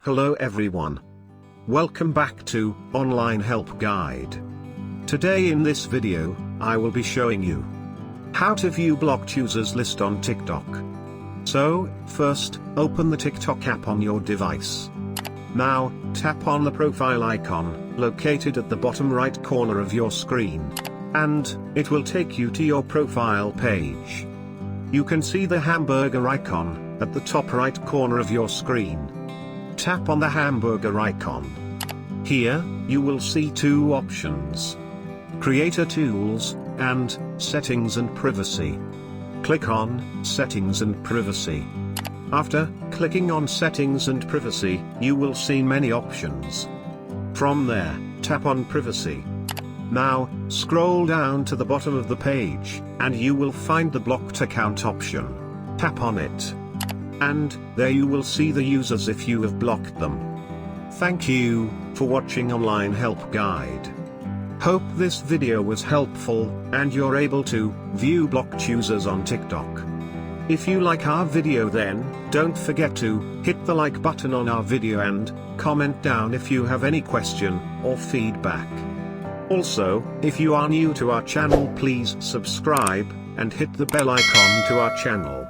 Hello everyone. Welcome back to Online Help Guide. Today in this video, I will be showing you how to view blocked users list on TikTok. So, first, open the TikTok app on your device. Now, tap on the profile icon, located at the bottom right corner of your screen. And, it will take you to your profile page. You can see the hamburger icon, at the top right corner of your screen. Tap on the hamburger icon. Here, you will see two options: Creator Tools, and Settings and Privacy. Click on Settings and Privacy. After clicking on Settings and Privacy, you will see many options. From there, tap on Privacy. Now, scroll down to the bottom of the page, and you will find the Blocked Account option. Tap on it. And, there you will see the users if you have blocked them. Thank you for watching Online Help Guide. Hope this video was helpful, and you're able to view blocked users on TikTok. If you like our video, then don't forget to hit the like button on our video and comment down if you have any question or feedback. Also, if you are new to our channel, please subscribe and hit the bell icon to our channel.